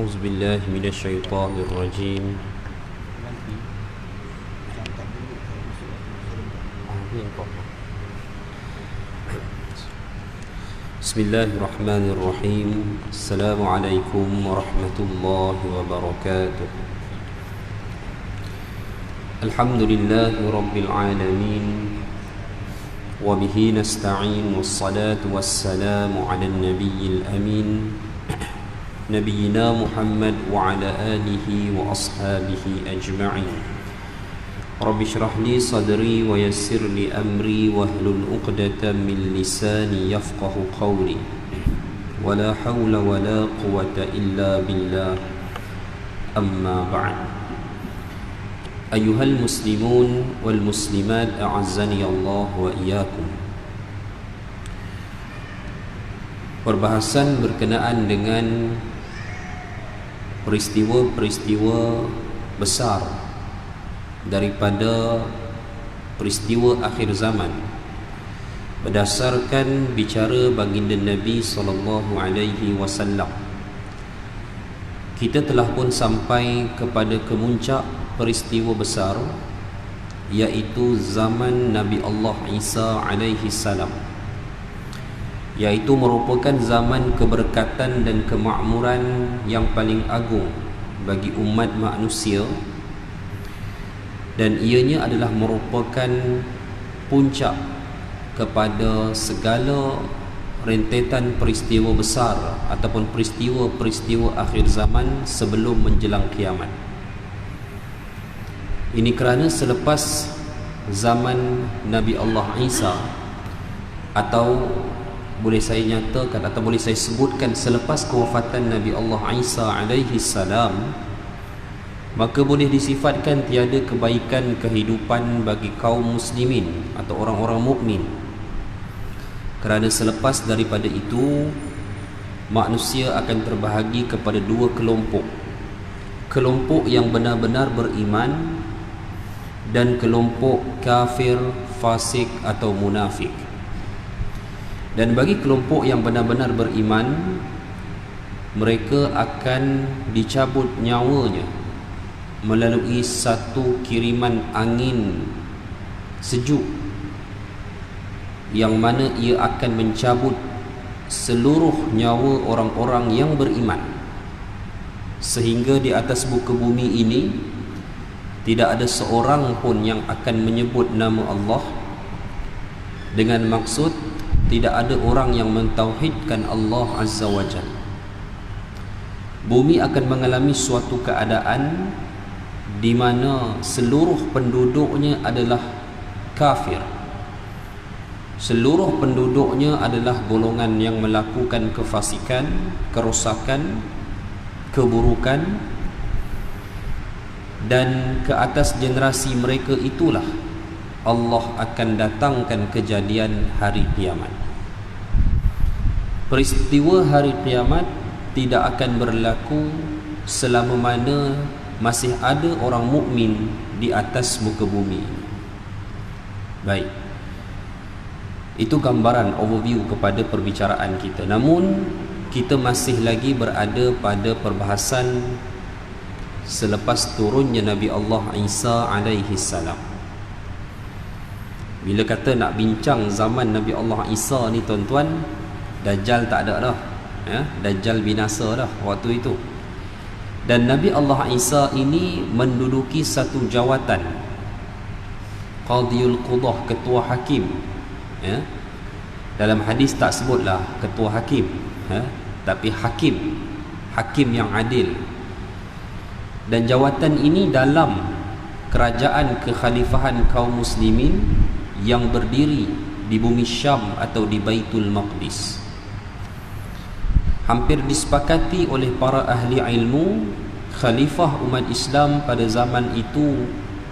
أعوذ بالله من الشيطان الرجيم. بسم الله الرحمن الرحيم. السلام عليكم ورحمة الله وبركاته. الحمد لله رب العالمين، وبه نستعين، والصلاة والسلام على النبي الأمين نبينا محمد وعلى آله وأصحابه أجمعين. رب اشرح لي صدري ويسر لي أمري واحلل عقدة من لساني يفقه قولي، ولا حول ولا قوة إلا بالله. أما بعد، أيها المسلمون والمسلمات أعزني الله وإياكم. Perbahasan berkenaan dengan peristiwa-peristiwa besar daripada peristiwa akhir zaman berdasarkan bicara baginda Nabi SAW. Kita telah pun sampai kepada kemuncak peristiwa besar, iaitu zaman Nabi Allah Isa alaihi salam, iaitu merupakan zaman keberkatan dan kemakmuran yang paling agung bagi umat manusia, dan ianya adalah merupakan puncak kepada segala rentetan peristiwa besar ataupun peristiwa-peristiwa akhir zaman sebelum menjelang kiamat. Ini kerana selepas zaman Nabi Allah Isa, atau boleh saya nyatakan atau boleh saya sebutkan selepas kewafatan Nabi Allah Isa alaihi salam, maka boleh disifatkan tiada kebaikan kehidupan bagi kaum muslimin atau orang-orang mukmin. Kerana selepas daripada itu, manusia akan terbahagi kepada dua kelompok. Kelompok yang benar-benar beriman dan kelompok kafir, fasik atau munafik. Dan bagi kelompok yang benar-benar beriman, mereka akan dicabut nyawanya melalui satu kiriman angin sejuk, yang mana ia akan mencabut seluruh nyawa orang-orang yang beriman, sehingga di atas muka bumi ini tidak ada seorang pun yang akan menyebut nama Allah dengan maksud tidak ada orang yang mentauhidkan Allah Azza wa Jalla. Bumi akan mengalami suatu keadaan di mana seluruh penduduknya adalah kafir. Seluruh penduduknya adalah golongan yang melakukan kefasikan, kerosakan, keburukan, dan ke atas generasi mereka itulah Allah akan datangkan kejadian hari kiamat. Peristiwa hari kiamat tidak akan berlaku selama mana masih ada orang mukmin di atas muka bumi. Baik, itu gambaran overview kepada perbicaraan kita. Namun kita masih lagi berada pada perbahasan selepas turunnya Nabi Allah Isa alaihi salam. Bila kata nak bincang zaman Nabi Allah Isa ni tuan-tuan, Dajjal tak ada dah, ya? Dajjal binasa dah waktu itu. Dan Nabi Allah Isa ini menduduki satu jawatan, Qadiyul Qudah, ketua hakim, ya? Dalam hadis tak sebutlah ketua hakim, ya? Tapi hakim yang adil. Dan jawatan ini dalam kerajaan kekhalifahan kaum muslimin yang berdiri di bumi Syam atau di Baitul Maqdis. Hampir disepakati oleh para ahli ilmu, khalifah umat Islam pada zaman itu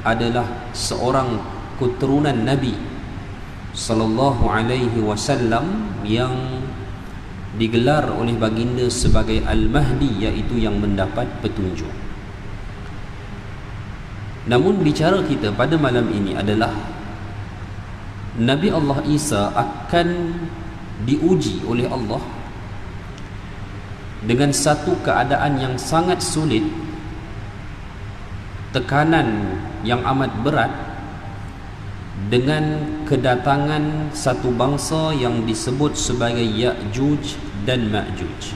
adalah seorang keturunan Nabi sallallahu alaihi wasallam yang digelar oleh baginda sebagai Al-Mahdi, iaitu yang mendapat petunjuk. Namun bicara kita pada malam ini adalah Nabi Allah Isa akan diuji oleh Allah dengan satu keadaan yang sangat sulit, tekanan yang amat berat, dengan kedatangan satu bangsa yang disebut sebagai Ya'juj dan Ma'juj.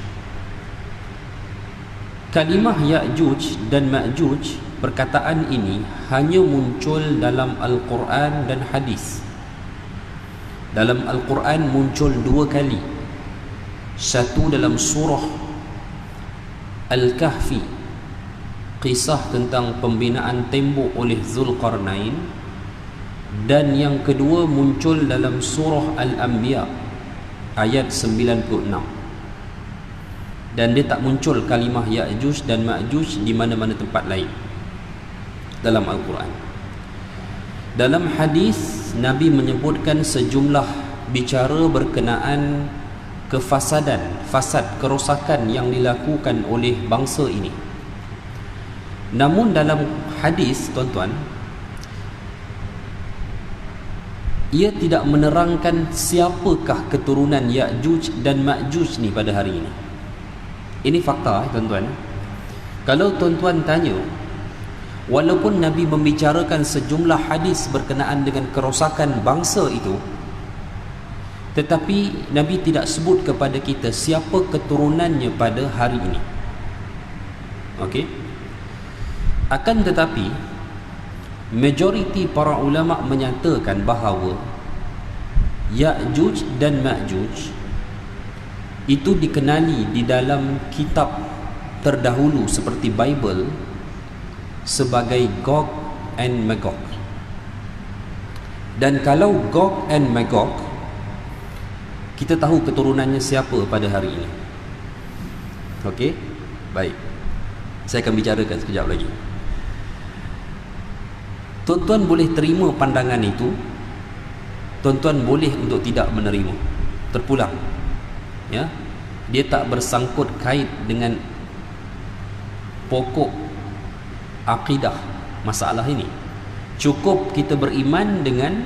Kalimah Ya'juj dan Ma'juj, perkataan ini hanya muncul dalam Al-Quran dan hadis. Dalam Al-Quran muncul 2 kali. Satu dalam surah Al-Kahfi, kisah tentang pembinaan tembok oleh Zulqarnain, dan yang kedua muncul dalam surah Al-Anbiya ayat 96. Dan dia tak muncul kalimah Ya'juj dan Ma'juj di mana-mana tempat lain dalam Al-Quran. Dalam hadis, Nabi menyebutkan sejumlah bicara berkenaan fasad, kerosakan yang dilakukan oleh bangsa ini. Namun dalam hadis, tuan-tuan, ia tidak menerangkan siapakah keturunan Ya'juj dan Ma'juj ni pada hari ini. Ini fakta, tuan-tuan. Kalau tuan-tuan tanya, walaupun Nabi membicarakan sejumlah hadis berkenaan dengan kerosakan bangsa itu, tetapi Nabi tidak sebut kepada kita siapa keturunannya pada hari ini. Okey. Akan tetapi, majoriti para ulama menyatakan bahawa Ya'juj dan Ma'juj itu dikenali di dalam kitab terdahulu seperti Bible sebagai Gog and Magog. Dan kalau Gog and Magog, kita tahu keturunannya siapa pada hari ini. Okey? Baik. Saya akan bicarakan sekejap lagi. Tuan-tuan boleh terima pandangan itu, tuan-tuan boleh untuk tidak menerima. Terpulang. Ya. Dia tak bersangkut kait dengan pokok akidah masalah ini. Cukup kita beriman dengan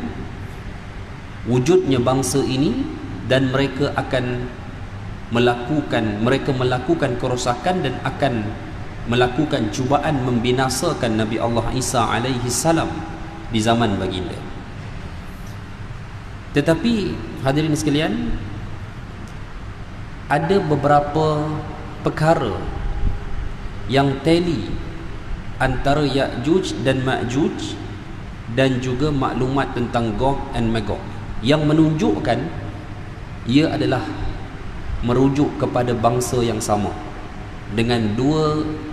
wujudnya bangsa ini, dan mereka melakukan kerosakan dan akan melakukan cubaan membinasakan Nabi Allah Isa alaihi salam di zaman baginda. Tetapi hadirin sekalian, ada beberapa perkara yang tally antara Ya'juj dan Ma'juj, dan juga maklumat tentang Gog and Magog yang menunjukkan ia adalah merujuk kepada bangsa yang sama dengan 2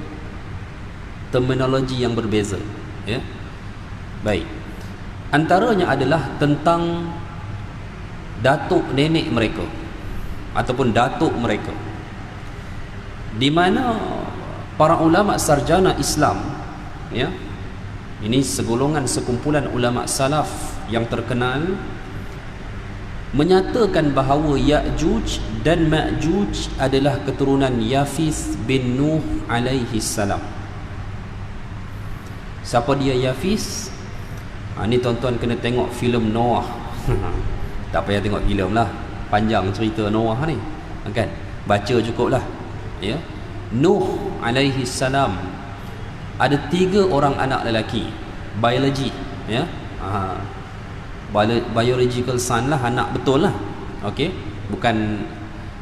terminologi yang berbeza, ya. Baik. Antaranya adalah tentang datuk nenek mereka ataupun datuk mereka, di mana para ulama sarjana Islam, ya, ini sekumpulan ulama salaf yang terkenal, menyatakan bahawa Ya'juj dan Ma'juj adalah keturunan Yafis bin Nuh alaihi salam. Siapa dia Yafis? Ni tuan-tuan kena tengok filem Noah. Tak payah tengok filem lah, panjang cerita Noah ni, kan? Baca cukuplah, ya. Nuh alaihi salam ada 3 orang anak lelaki, biologi, ya. Biological son lah, anak betul lah. Okey, bukan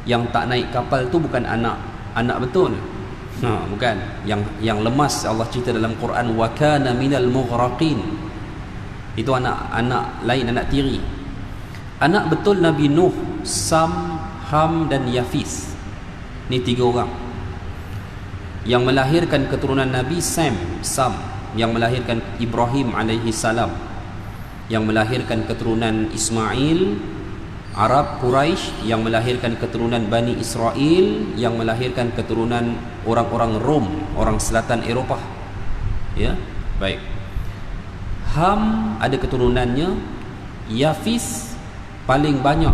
yang tak naik kapal tu, bukan anak betul. Bukan yang lemas. Allah cerita dalam Quran, wa kana minal mughraqin. Itu anak lain, anak tiri. Anak betul Nabi Nuh, Sam, Ham dan Yafis. Ni 3 orang yang melahirkan keturunan Nabi Sam, yang melahirkan Ibrahim alaihi salam, yang melahirkan keturunan Ismail, Arab Quraisy, yang melahirkan keturunan Bani Israel, yang melahirkan keturunan orang-orang Rom, orang selatan Eropah. Ya, baik. Ham ada keturunannya. Yafis paling banyak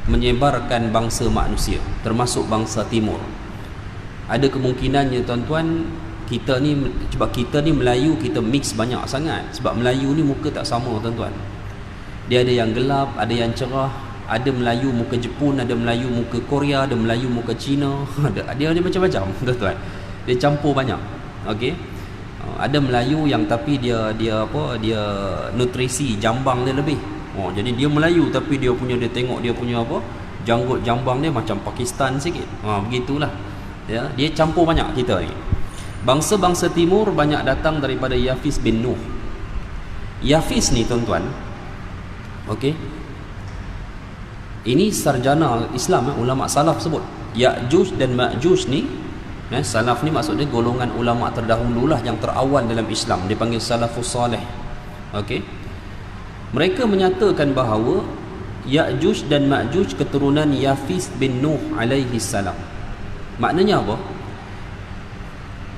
menyebarkan bangsa manusia, termasuk bangsa timur. Ada kemungkinannya tuan-tuan, sebab kita ni Melayu, kita mix banyak sangat. Sebab Melayu ni muka tak sama tuan-tuan. Dia ada yang gelap, ada yang cerah, Ada Melayu muka Jepun, ada Melayu muka Korea, ada Melayu muka Cina. Dia macam-macam, tuan-tuan. Dia campur banyak. Okey. Ada Melayu yang tapi dia nutrisi jambang dia lebih. Jadi dia Melayu tapi dia tengok dia punya janggut jambang dia macam Pakistan sikit. Begitulah. Ya, dia campur banyak kita ni. Bangsa-bangsa timur banyak datang daripada Yafis bin Nuh. Yafis ni tuan-tuan, okey, ini sarjana Islam, ulama salaf sebut Ya'juj dan Ma'juj ni, salaf ni maksudnya golongan ulama terdahululah yang terawal dalam Islam, dipanggil salafus salih. Okey, mereka menyatakan bahawa Ya'juj dan Ma'juj keturunan Yafis bin Nuh alaihi salam. Maknanya apa?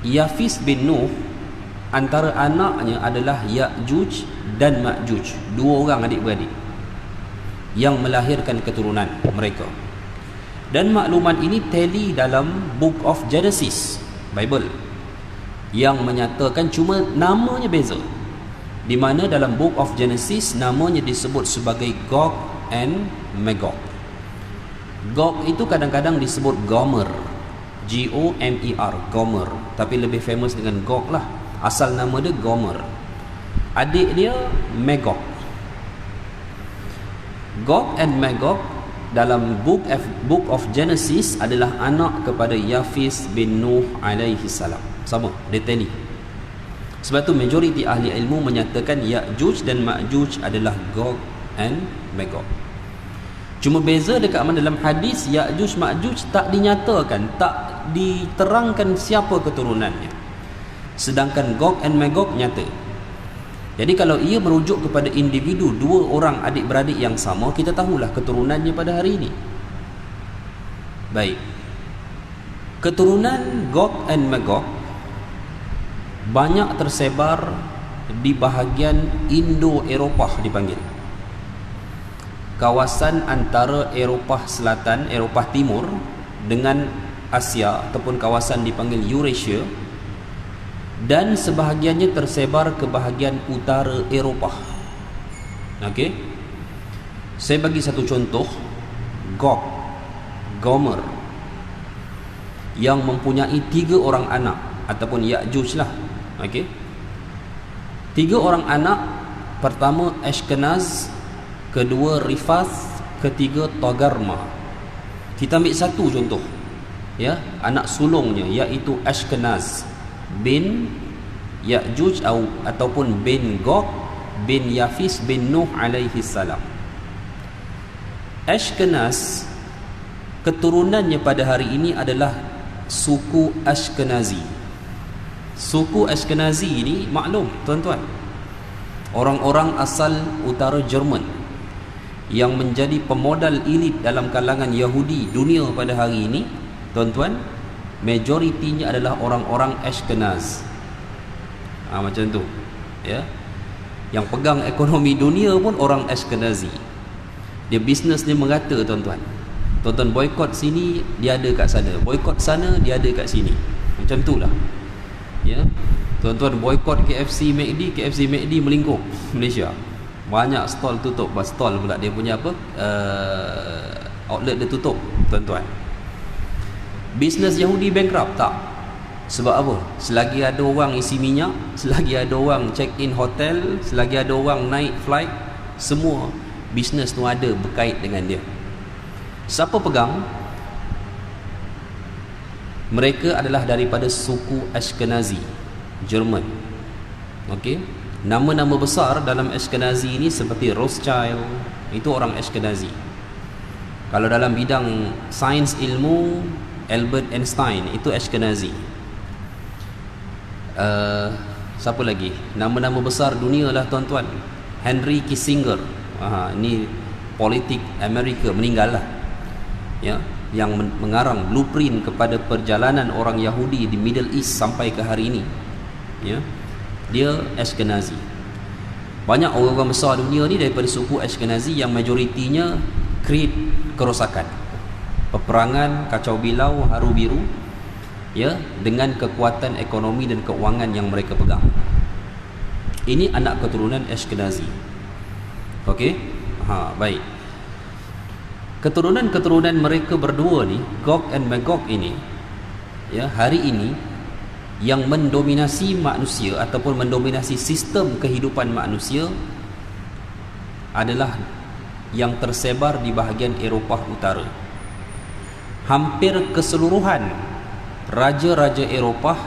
Yafis bin Nuh, antara anaknya adalah Ya'juj dan Ma'juj, dua orang adik-beradik yang melahirkan keturunan mereka. Dan maklumat ini tally dalam Book of Genesis, Bible, yang menyatakan cuma namanya beza. Di mana dalam Book of Genesis namanya disebut sebagai Gog and Magog. Gog itu kadang-kadang disebut Gomer, G-O-M-E-R, Gomer, tapi lebih famous dengan Gog lah. Asal nama dia Gomer. Adik dia Magog. Gog and Magog dalam Book of Genesis adalah anak kepada Yafis bin Nuh alaihi salam. Sama, dia tally. Sebab tu majoriti ahli ilmu menyatakan Ya'juj dan Ma'juj adalah Gog and Magog. Cuma beza dekat mana dalam hadis Ya'juj Ma'juj tak dinyatakan, tak diterangkan siapa keturunannya. Sedangkan Gog and Magog nyata. Jadi kalau ia merujuk kepada individu, dua orang adik-beradik yang sama, kita tahulah keturunannya pada hari ini. Baik. Keturunan Gog and Magog banyak tersebar di bahagian Indo-Eropah dipanggil. Kawasan antara Eropah Selatan, Eropah Timur dengan Asia ataupun kawasan dipanggil Eurasia, dan sebahagiannya tersebar ke bahagian utara Eropah. Okey. Saya bagi satu contoh. Gomer yang mempunyai 3 orang anak ataupun Ya'juj lah. Okey. 3 orang anak. Pertama Ashkenaz, kedua Rifath, ketiga Togarma. Kita ambil satu contoh, ya, anak sulungnya iaitu Ashkenaz bin Ya'juj ataupun bin Gog bin Yafis bin Nuh alaihi salam. Ashkenaz keturunannya pada hari ini adalah suku Ashkenazi. Suku Ashkenazi ini maklum tuan-tuan, orang-orang asal utara Jerman yang menjadi pemodal elit dalam kalangan Yahudi dunia pada hari ini, tuan-tuan, majoritinya adalah orang-orang Ashkenaz. Macam tu, ya. Yang pegang ekonomi dunia pun orang Ashkenazi. Dia bisnes dia merata, tuan-tuan. Tuan-tuan boykot sini, dia ada kat sana. Boykot sana, dia ada kat sini. Macam tu lah, ya. Tuan-tuan boykot KFC McD melingkup Malaysia. Banyak stall tutup. Stall pula dia punya outlet dia tutup, tuan-tuan. Bisnes Yahudi bankrupt? Tak. Sebab apa? Selagi ada orang isi minyak, selagi ada orang check in hotel, selagi ada orang naik flight, semua bisnes tu ada berkait dengan dia. Siapa pegang? Mereka adalah daripada suku Ashkenazi, Jerman. Okey. Nama-nama besar dalam Ashkenazi ini seperti Rothschild, itu orang Ashkenazi. Kalau dalam bidang sains ilmu, Albert Einstein, itu Ashkenazi. Siapa lagi? Nama-nama besar dunia lah, tuan-tuan. Henry Kissinger, ni politik Amerika, meninggal lah, ya, yang mengarang blueprint kepada perjalanan orang Yahudi di Middle East sampai ke hari ini, ya. Dia Ashkenazi. Banyak orang-orang besar dunia ni daripada suku Ashkenazi yang majoritinya create kerosakan, peperangan, kacau bilau, haru biru, ya, dengan kekuatan ekonomi dan keuangan yang mereka pegang. Ini anak keturunan Ashkenazi. Okey. Baik. Keturunan-keturunan mereka berdua ni, Gog and Magog ini, ya, hari ini yang mendominasi manusia ataupun mendominasi sistem kehidupan manusia adalah yang tersebar di bahagian Eropah Utara. Hampir keseluruhan raja-raja Eropah,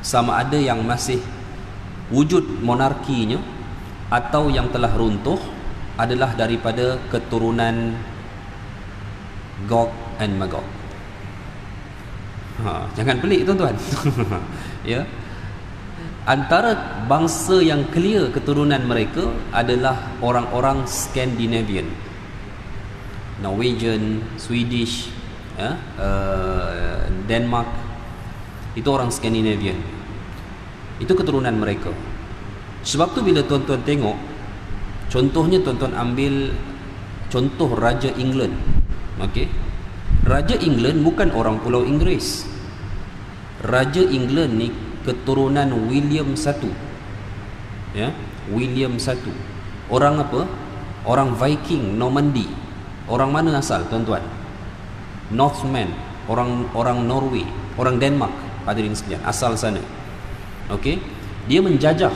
sama ada yang masih wujud monarkinya atau yang telah runtuh, adalah daripada keturunan Gog and Magog. Jangan pelik tuan-tuan. Ya. Antara bangsa yang clear keturunan mereka adalah orang-orang Scandinavian, Norwegian, Swedish, ya, Denmark. Itu orang Scandinavian. Itu keturunan mereka. Sebab tu bila tuan-tuan tengok, contohnya tuan-tuan ambil contoh Raja England. Okey. Raja England bukan orang Pulau Inggeris. Raja England ni keturunan William I. Ya, William I. Orang apa? Orang Viking, Normandy. Orang mana asal tuan-tuan? Northman, orang Norway, orang Denmark, hadirin sekalian, asal sana. Okey. Dia menjajah.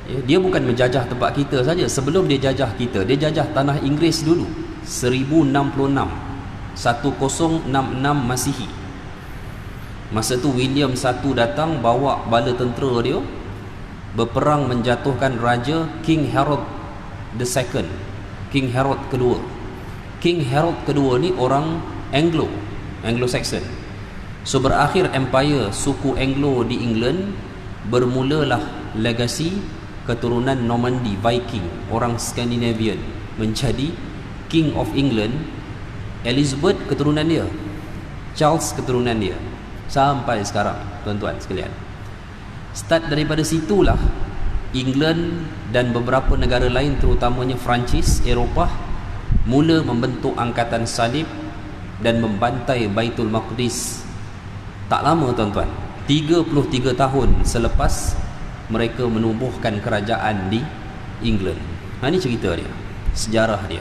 Ya, dia bukan menjajah tempat kita saja. Sebelum dia jajah kita, dia jajah tanah Inggeris dulu. 1066 Masihi. Masa tu William I datang bawa bala tentera dia, berperang menjatuhkan raja King Harold II, King Harold kedua. King Harold kedua ni orang Anglo-Saxon. So berakhir empire suku Anglo di England, bermulalah legasi keturunan Normandy, Viking, orang Scandinavian menjadi King of England. Elizabeth keturunan dia, Charles keturunan dia, sampai sekarang tuan-tuan sekalian. Start daripada situlah England dan beberapa negara lain, terutamanya Perancis, Eropah, mula membentuk angkatan salib dan membantai Baitul Maqdis. Tak lama tuan-tuan, 33 tahun selepas mereka menubuhkan kerajaan di England. Ini cerita dia, sejarah dia.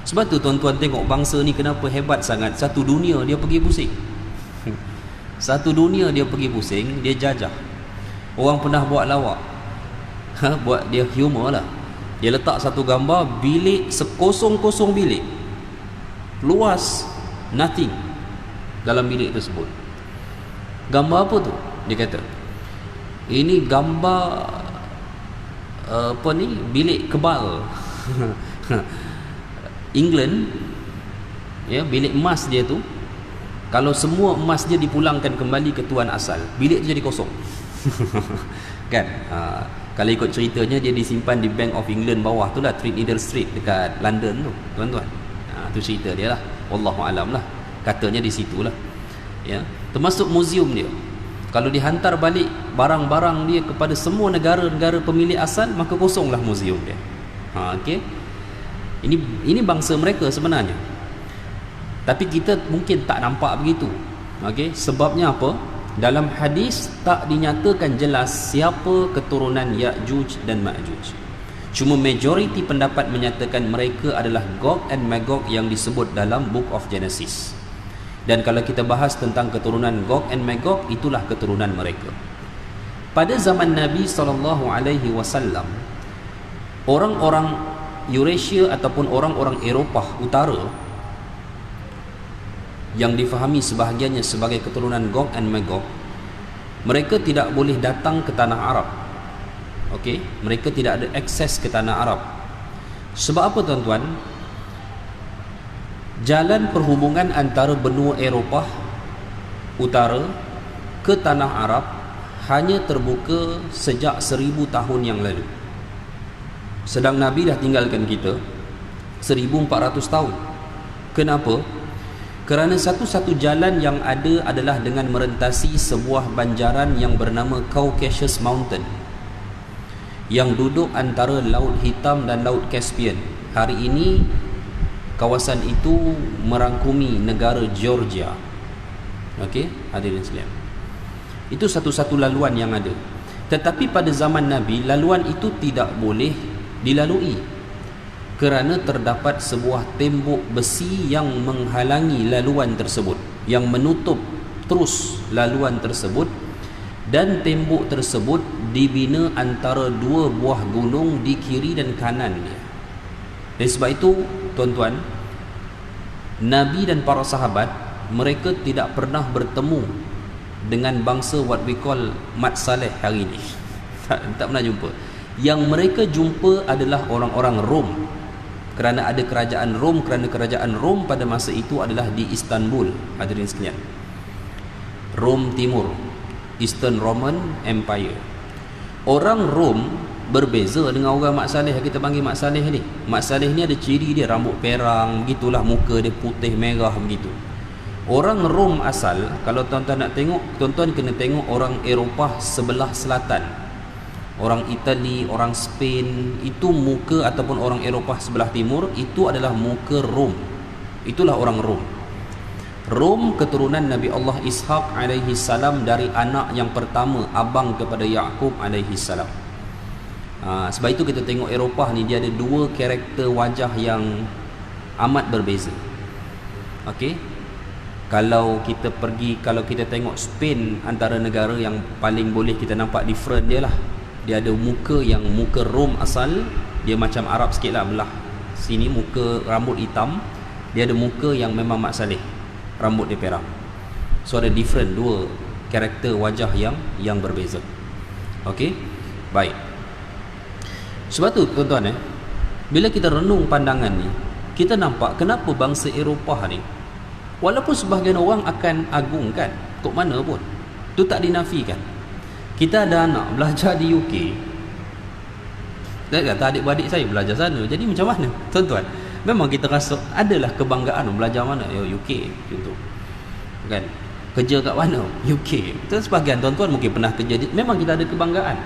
Sebab tu tuan-tuan tengok bangsa ni kenapa hebat sangat. Satu dunia dia pergi pusing. Satu dunia dia pergi pusing, dia jajah. Orang pernah buat lawak, buat dia humor lah. Dia letak satu gambar bilik sekosong-kosong bilik, luas nothing dalam bilik tersebut. Gambar apa tu? Dia kata ini gambar apa ni, bilik kebal England, ya, bilik emas dia tu, kalau semua emas dia dipulangkan kembali ke tuan asal, bilik tu jadi kosong. Kan? Kalau ikut ceritanya, dia disimpan di Bank of England bawah tu lah, Threadneedle Street dekat London tu, tuan-tuan. Tu cerita dia lah, wallahu alam lah, katanya di situ lah, ya. Termasuk muzium dia, kalau dihantar balik barang-barang dia kepada semua negara-negara pemilik asal, maka kosonglah muzium dia. Okey. Ini bangsa mereka sebenarnya. Tapi kita mungkin tak nampak begitu. Okey, sebabnya apa? Dalam hadis tak dinyatakan jelas siapa keturunan Ya'juj dan Ma'juj. Cuma majoriti pendapat menyatakan mereka adalah Gog and Magog yang disebut dalam Book of Genesis. Dan kalau kita bahas tentang keturunan Gog and Magog, itulah keturunan mereka. Pada zaman Nabi SAW, orang-orang Eurasia ataupun orang-orang Eropah Utara yang difahami sebahagiannya sebagai keturunan Gog and Magog, mereka tidak boleh datang ke tanah Arab. Okey, mereka tidak ada akses ke tanah Arab. Sebab apa tuan-tuan? Jalan perhubungan antara benua Eropah Utara ke tanah Arab hanya terbuka sejak 1000 tahun yang lalu. Sedang Nabi dah tinggalkan kita 1400 tahun. Kenapa? Kerana satu-satu jalan yang ada adalah dengan merentasi sebuah banjaran yang bernama Caucasus Mountain, yang duduk antara Laut Hitam dan Laut Caspian. Hari ini kawasan itu merangkumi negara Georgia. Okey, hadirin sekalian. Itu satu-satu laluan yang ada. Tetapi pada zaman Nabi, laluan itu tidak boleh dilalui. kerana terdapat sebuah tembok besi yang menghalangi laluan tersebut, yang menutup terus laluan tersebut, dan tembok tersebut dibina antara dua buah gunung di kiri dan kanannya. Dan sebab itu tuan-tuan, Nabi dan para sahabat mereka tidak pernah bertemu dengan bangsa what we call Mat Saleh hari ini. tak pernah jumpa. Yang mereka jumpa adalah orang-orang Rom, kerana ada kerajaan Rom, kerana kerajaan Rom pada masa itu adalah di Istanbul, hadirin sekalian. Rom Timur, Eastern Roman Empire. Orang Rom berbeza dengan orang Mak Saleh. Kita panggil Mak Saleh ni, Mak Saleh ni ada ciri dia rambut perang begitulah, muka dia putih merah begitu. Orang Rom asal, kalau tuan-tuan nak tengok, tuan-tuan kena tengok orang Eropah sebelah selatan, orang Itali, orang Spain, itu muka, ataupun orang Eropah sebelah timur, itu adalah muka Rom. Itulah orang Rom. Rom keturunan Nabi Allah Ishaq alaihi salam dari anak yang pertama, abang kepada Yaqub alaihi salam. Sebab itu kita tengok Eropah ni, dia ada dua karakter wajah yang amat berbeza. Okey, kalau kita tengok Spain, antara negara yang paling boleh kita nampak different dia lah. Dia ada muka yang muka Rom asal, dia macam Arab sikit lah, belah sini muka rambut hitam. Dia ada muka yang memang Mak Saleh, rambut dia perang. So ada different, dua karakter wajah yang berbeza. Okey, baik. Sebab tu tuan-tuan, bila kita renung pandangan ni, kita nampak kenapa bangsa Eropah ni, walaupun sebahagian orang akan agungkan kok mana pun, tu tak dinafikan. Kita ada anak belajar di UK, dan kata adik-beradik saya belajar sana, jadi macam mana tuan-tuan? Memang kita rasa adalah kebanggaan belajar mana, UK contoh kan, kerja kat mana, UK. Itu sebahagian tuan-tuan mungkin pernah kerja di, memang kita ada kebanggaan.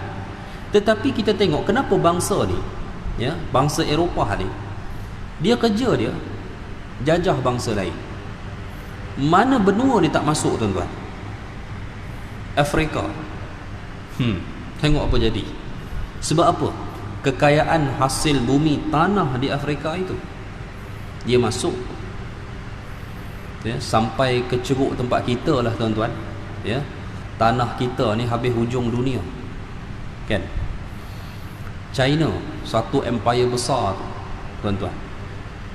Tetapi kita tengok kenapa bangsa ni, ya, bangsa Eropah ni, dia kerja dia jajah bangsa lain. Mana benua dia tak masuk tuan-tuan? Afrika. Tengok apa jadi. Sebab apa? Kekayaan hasil bumi tanah di Afrika itu, dia masuk, ya, sampai ke ceruk tempat kita lah tuan-tuan, ya. Tanah kita ni habis hujung dunia kan. China, satu empire besar tuan-tuan.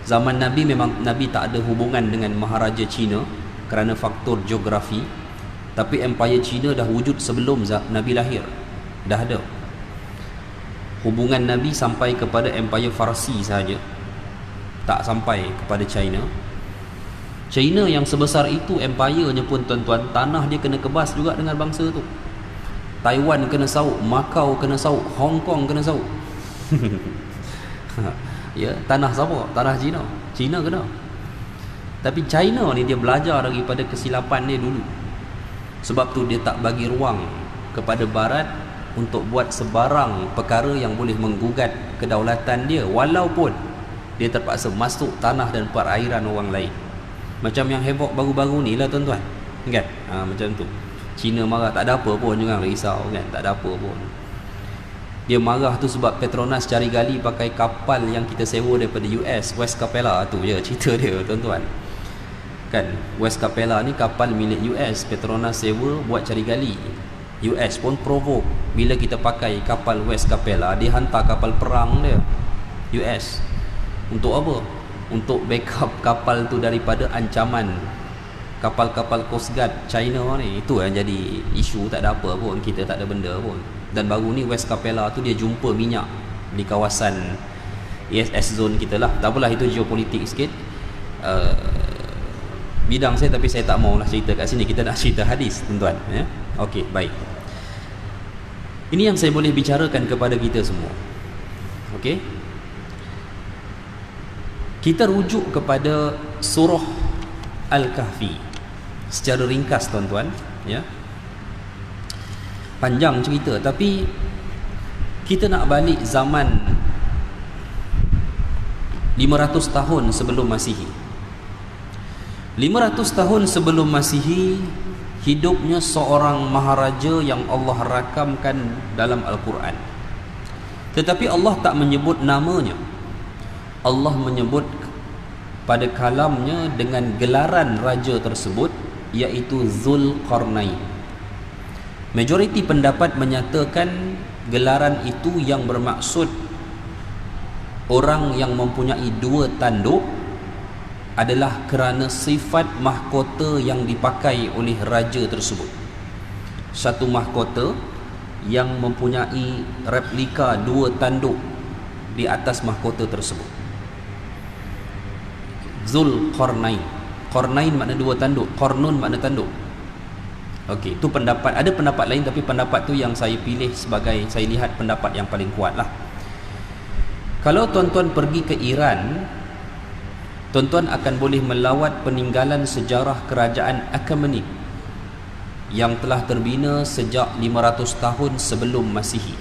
Zaman Nabi memang Nabi tak ada hubungan dengan Maharaja China kerana faktor geografi, tapi empire China dah wujud sebelum Nabi lahir. Dah ada. Hubungan Nabi sampai kepada empire Farsi sahaja, tak sampai kepada China. China yang sebesar itu empire-nya pun tuan-tuan, tanah dia kena kebas juga dengan bangsa tu. Taiwan kena sauk, Macau kena sauk, Hong Kong kena sauk. Ya, tanah siapa? Tanah China. China kena. Tapi China ni dia belajar daripada kesilapan dia dulu. Sebab tu dia tak bagi ruang kepada barat untuk buat sebarang perkara yang boleh menggugat kedaulatan dia, walaupun dia terpaksa masuk tanah dan perairan orang lain. Macam yang heboh baru-baru ni lah tuan-tuan, kan? Macam tu. China marah, tak ada apa pun, jangan risau kan, tak ada apa pun. Dia marah tu sebab Petronas cari gali pakai kapal yang kita sewa daripada US, West Capella tu je cerita dia tuan-tuan. Kan, West Capella ni kapal milik US, Petronas sewa buat cari gali. US pun provoke bila kita pakai kapal West Capella, dia hantar kapal perang dia US. Untuk apa? Untuk backup kapal tu daripada ancaman kapal-kapal Coast Guard China ni. Itu yang jadi isu, tak ada apa pun, kita tak ada benda pun. Dan baru ni West Capella tu dia jumpa minyak di kawasan ESS zone kita lah. Tak apalah, itu geopolitik sikit, bidang saya, tapi saya tak maulah cerita kat sini. Kita nak cerita hadis tuan-tuan, ya? Okey, baik. Ini yang saya boleh bicarakan kepada kita semua. Okey, kita rujuk kepada surah Al-Kahfi secara ringkas tuan-tuan, ya. Panjang cerita, tapi kita nak balik zaman 500 tahun sebelum Masihi. 500 tahun sebelum Masihi hidupnya seorang maharaja yang Allah rakamkan dalam Al-Quran, tetapi Allah tak menyebut namanya. Allah menyebut pada kalamnya dengan gelaran raja tersebut, iaitu Zulqarnain. Majoriti pendapat menyatakan gelaran itu yang bermaksud orang yang mempunyai dua tanduk adalah kerana sifat mahkota yang dipakai oleh raja tersebut. Satu mahkota yang mempunyai replika dua tanduk di atas mahkota tersebut. Zulqarnain. Qarnain makna dua tanduk, Qarnun makna tanduk. Okey, itu pendapat. Ada pendapat lain, tapi pendapat tu yang saya pilih sebagai, saya lihat pendapat yang paling kuat lah. Kalau tuan-tuan pergi ke Iran, tuan-tuan akan boleh melawat peninggalan sejarah kerajaan Achaemenid yang telah terbina sejak 500 tahun sebelum Masihi.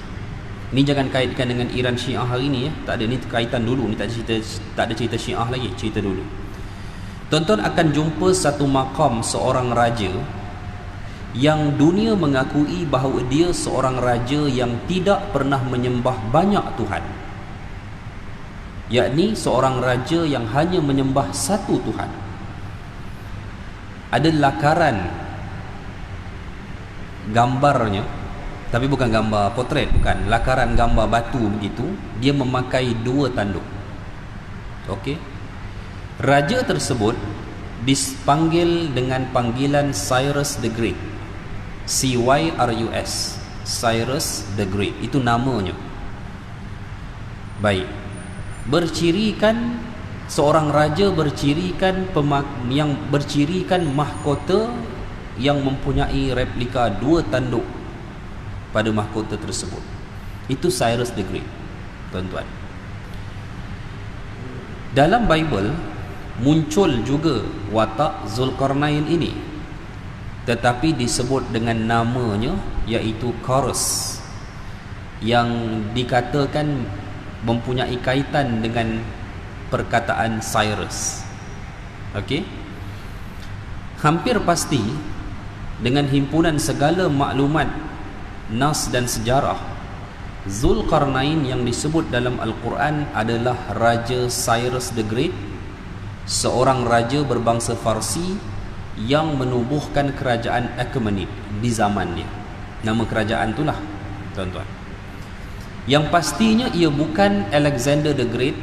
Ni jangan kaitkan dengan Iran Syiah hari ni ya. Tak ada, ni kaitan dulu, ni tak ada cerita Syiah lagi, cerita dulu. Tuan-tuan akan jumpa satu makam seorang raja yang dunia mengakui bahawa dia seorang raja yang tidak pernah menyembah banyak Tuhan. Yakni seorang raja yang hanya menyembah satu Tuhan. Ada lakaran gambarnya, tapi bukan gambar potret, bukan, lakaran gambar batu begitu. Dia memakai dua tanduk. Okey. Raja tersebut dipanggil dengan panggilan Cyrus the Great. Cyrus, Cyrus the Great, itu namanya. Baik. Bercirikan seorang raja, bercirikan yang bercirikan mahkota yang mempunyai replika dua tanduk pada mahkota tersebut. Itu Cyrus the Great, tuan-tuan. Dalam Bible muncul juga watak Zulqarnain ini, tetapi disebut dengan namanya, iaitu Chorus, yang dikatakan mempunyai kaitan dengan perkataan Cyrus. Okey. Hampir pasti dengan himpunan segala maklumat nas dan sejarah, Zulqarnain yang disebut dalam Al-Quran adalah Raja Cyrus the Great, seorang raja berbangsa Farsi yang menubuhkan kerajaan Achaemenid di zamannya. Nama kerajaan itulah, tuan-tuan. Yang pastinya ia bukan Alexander the Great,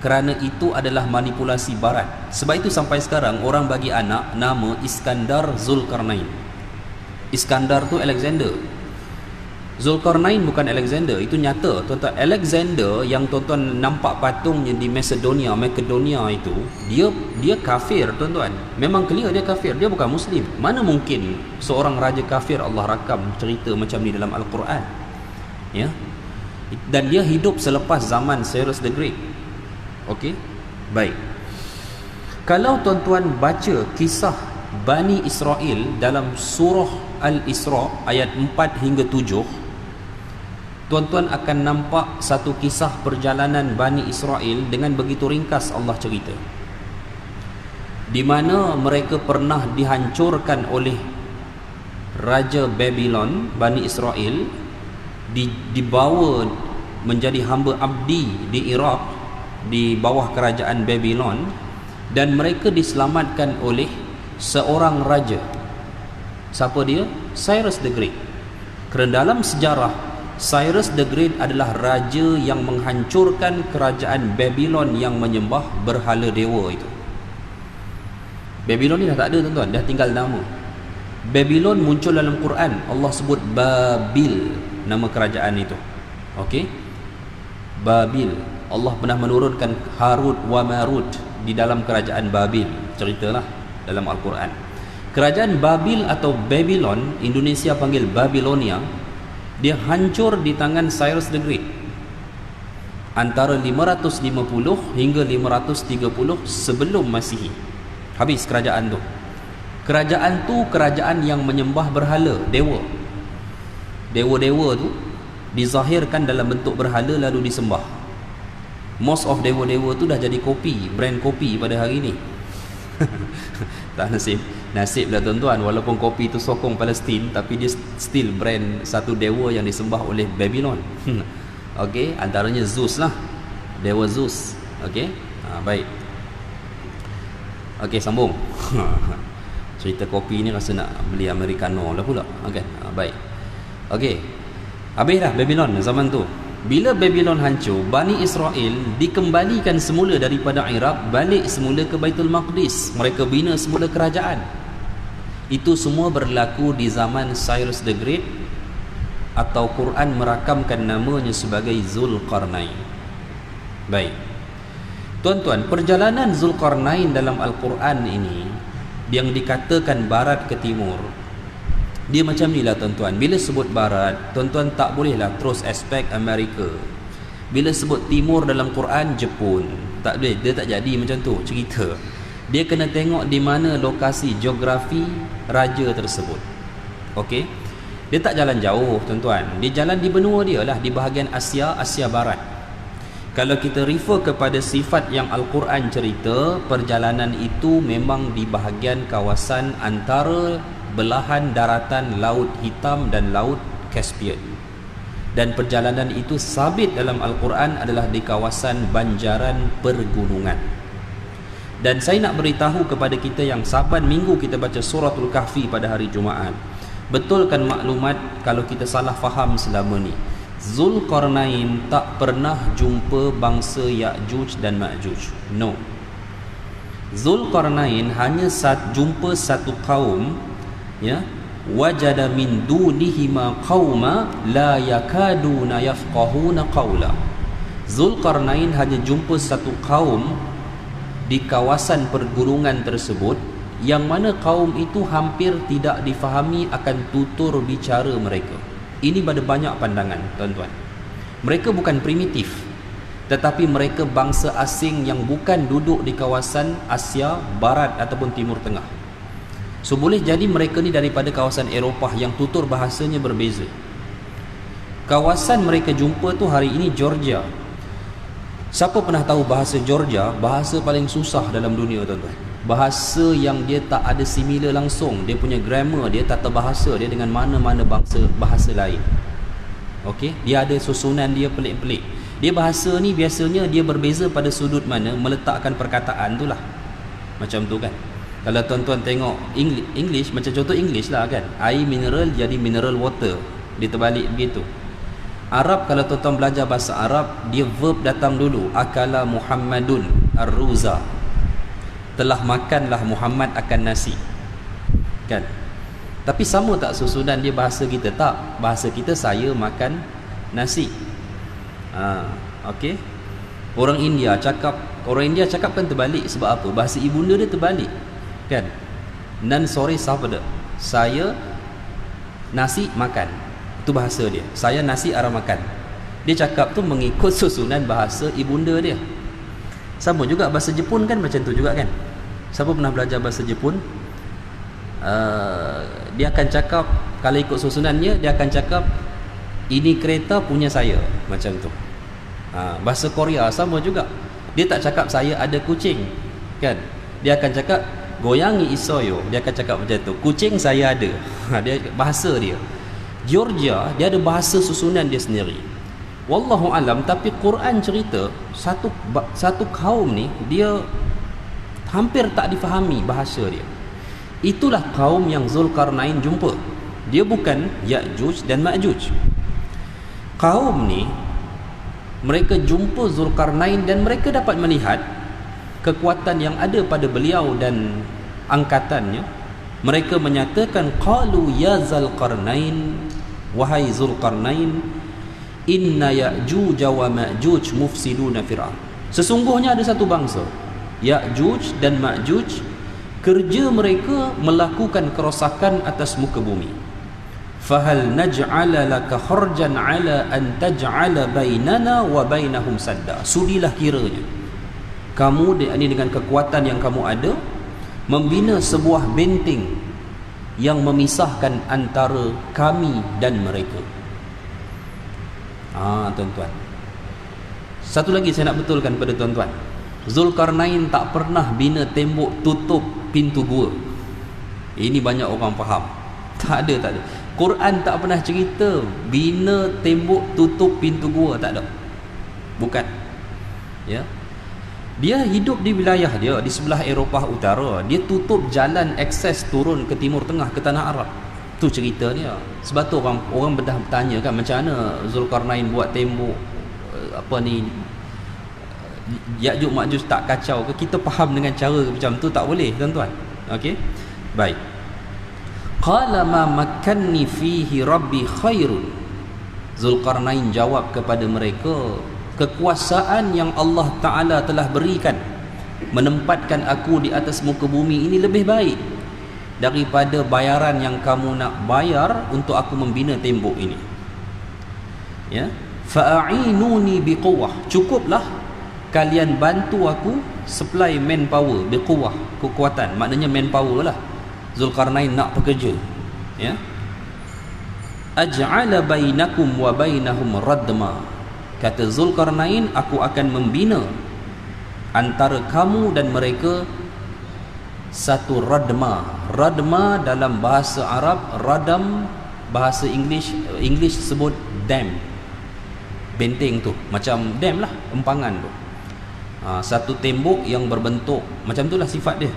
kerana itu adalah manipulasi barat. Sebab itu sampai sekarang orang bagi anak nama Iskandar Zulkarnain. Iskandar tu Alexander, Zulkarnain bukan Alexander. Itu nyata, tuan-tuan. Alexander yang tuan-tuan nampak patungnya di Macedonia itu, dia kafir, tuan-tuan. Memang clear dia kafir, dia bukan Muslim. Mana mungkin seorang raja kafir Allah rakam cerita macam ni dalam Al-Quran, ya? Dan dia hidup selepas zaman Cyrus the Great. Okey, baik. Kalau tuan-tuan baca kisah Bani Israel dalam surah Al-Isra ayat 4 hingga 7, tuan-tuan akan nampak satu kisah perjalanan Bani Israel dengan begitu ringkas Allah cerita, di mana mereka pernah dihancurkan oleh Raja Babylon. Bani Israel dibawa menjadi hamba abdi di Iraq di bawah kerajaan Babylon, dan mereka diselamatkan oleh seorang raja. Siapa dia? Cyrus the Great. Kerana dalam sejarah, Cyrus the Great adalah raja yang menghancurkan kerajaan Babylon yang menyembah berhala dewa itu. Babylon ni dah tak ada, tuan-tuan, dah tinggal nama. Babylon muncul dalam Quran, Allah sebut Babil, nama kerajaan itu. Okey, Babil. Allah pernah menurunkan Harut wa Marut di dalam kerajaan Babil, ceritalah dalam Al-Quran. Kerajaan Babil atau Babylon, Indonesia panggil Babilonia, dia hancur di tangan Cyrus the Great antara 550 hingga 530 sebelum Masihi. Habis kerajaan tu. Kerajaan tu kerajaan yang menyembah berhala, dewa. Dewa-dewa tu dizahirkan dalam bentuk berhala lalu disembah. Most of dewa-dewa tu dah jadi kopi, brand kopi pada hari ni. Tak nasib lah, tuan-tuan. Walaupun kopi tu sokong Palestin, tapi dia still brand satu dewa yang disembah oleh Babylon. Okey, antaranya Zeus lah, dewa Zeus. Okey. Baik. Okey, sambung. Cerita kopi ni rasa nak beli americano lah pula. Okey. Baik. Okey. Habis dah Babylon zaman tu. Bila Babylon hancur, Bani Israel dikembalikan semula daripada Iraq balik semula ke Baitul Maqdis. Mereka bina semula kerajaan. Itu semua berlaku di zaman Cyrus the Great, atau Quran merakamkan namanya sebagai Zulkarnain. Baik. Tuan-tuan, perjalanan Zulkarnain dalam Al-Quran ini yang dikatakan barat ke timur, dia macam ni lah tuan-tuan. Bila sebut barat, tuan-tuan tak bolehlah terus aspek Amerika. Bila sebut timur dalam Quran, Jepun. Tak boleh, dia tak jadi macam tu cerita. Dia kena tengok di mana lokasi geografi raja tersebut. Okey. Dia tak jalan jauh tuan-tuan. Dia jalan di benua dia lah, di bahagian Asia Barat. Kalau kita refer kepada sifat yang Al-Quran cerita, perjalanan itu memang di bahagian kawasan antara belahan daratan Laut Hitam dan Laut Caspian. Dan perjalanan itu sabit dalam Al-Quran adalah di kawasan banjaran pergunungan. Dan saya nak beritahu kepada kita yang saban minggu kita baca Suratul Kahfi pada hari Jumaat, betulkan maklumat kalau kita salah faham selama ni. Zulkarnain tak pernah jumpa bangsa Ya'juj dan Ma'juj. No. Zulkarnain hanya jumpa satu kaum, ya, wajada min dunihima qauma la yakaduna yafqahuna qawla. Zulkarnain hanya jumpa satu kaum di kawasan pergunungan tersebut, yang mana kaum itu hampir tidak difahami akan tutur bicara mereka. Ini pada banyak pandangan tuan-tuan. Mereka bukan primitif, tetapi mereka bangsa asing yang bukan duduk di kawasan Asia Barat ataupun Timur Tengah. So boleh jadi mereka ni daripada kawasan Eropah yang tutur bahasanya berbeza. Kawasan mereka jumpa tu hari ini Georgia. Siapa pernah tahu bahasa Georgia? Bahasa paling susah dalam dunia tuan-tuan. Bahasa yang dia tak ada similar langsung. Dia punya grammar, dia tata bahasa dia dengan mana-mana bahasa lain. Okey, dia ada susunan dia pelik-pelik. Dia bahasa ni biasanya dia berbeza pada sudut mana meletakkan perkataan tu lah. Macam tu kan. Kalau tuan-tuan tengok English, macam contoh English lah kan, air mineral jadi mineral water, dia terbalik begitu. Arab, kalau tuan-tuan belajar bahasa Arab, dia verb datang dulu. Akala Muhammadun ar-ruza, telah makanlah Muhammad akan nasi, kan? Tapi sama tak susunan dia bahasa kita? Tak. Bahasa kita saya makan nasi. Okey. Orang India cakap kan terbalik. Sebab apa? Bahasa ibunda dia terbalik, kan? Nan sore sabda, saya nasi makan, itu bahasa dia. Saya nasi arah makan. Dia cakap tu mengikut susunan bahasa ibunda dia. Sama juga bahasa Jepun kan macam tu juga kan. Siapa pernah belajar bahasa Jepun, dia akan cakap, kalau ikut susunannya, dia akan cakap ini kereta punya saya, macam tu. Bahasa Korea sama juga. Dia tak cakap saya ada kucing, kan? Dia akan cakap goyangi isoyo. Dia akan cakap macam tu, kucing saya ada. Dia bahasa dia. Georgia, dia ada bahasa susunan dia sendiri. Wallahu alam. Tapi Quran cerita satu kaum ni dia hampir tak difahami bahasa dia. Itulah kaum yang Zulkarnain jumpa. Dia bukan Ya'juj dan Ma'juj. Kaum ni mereka jumpa Zulkarnain dan mereka dapat melihat kekuatan yang ada pada beliau dan angkatannya. Mereka menyatakan, qalu ya Zulkarnain, wahai Zulkarnain, inna Ya'juj wa Ma'juj mufsiduna fil ardh. Sesungguhnya ada satu bangsa, Ya'juj dan Ma'juj, kerja mereka melakukan kerosakan atas muka bumi. Fahal naj'ala laka kharjan ala an taj'ala bainana wa bainahum sadda. Sudilah kiranya kamu ini dengan kekuatan yang kamu ada membina sebuah benteng yang memisahkan antara kami dan mereka. Tuan-tuan, satu lagi saya nak betulkan pada tuan-tuan. Zulkarnain tak pernah bina tembok tutup pintu gua. Ini banyak orang faham. Tak ada. Quran tak pernah cerita bina tembok tutup pintu gua, tak ada. Bukan. Ya. Dia hidup di wilayah dia di sebelah Eropah Utara. Dia tutup jalan akses turun ke Timur Tengah, ke tanah Arab. Tu cerita dia. Sebab tu orang bedah bertanya kan, macam mana Zulkarnain buat tembok apa ni, Ya'juj Ma'juj tak kacau ke? Kita faham dengan cara macam tu tak boleh tuan-tuan. Okey, baik. Qala ma makkanni fihi rabbi khairun. Zulkarnain jawab kepada mereka, kekuasaan yang Allah Ta'ala telah berikan menempatkan aku di atas muka bumi ini lebih baik daripada bayaran yang kamu nak bayar untuk aku membina tembok ini. Ya, fa'inuni biquwwah, cukuplah kalian bantu aku supply manpower, biquwwah, kekuatan, maknanya manpower lah. Zulkarnain nak pekerja, ya. Aj'ala bainakum wa bainahum radma, kata Zulkarnain, aku akan membina antara kamu dan mereka satu radma. Radma dalam bahasa Arab, radam bahasa English sebut dam, benteng tu, macam dam lah, empangan tu. Satu tembok yang berbentuk macam tu lah sifat dia,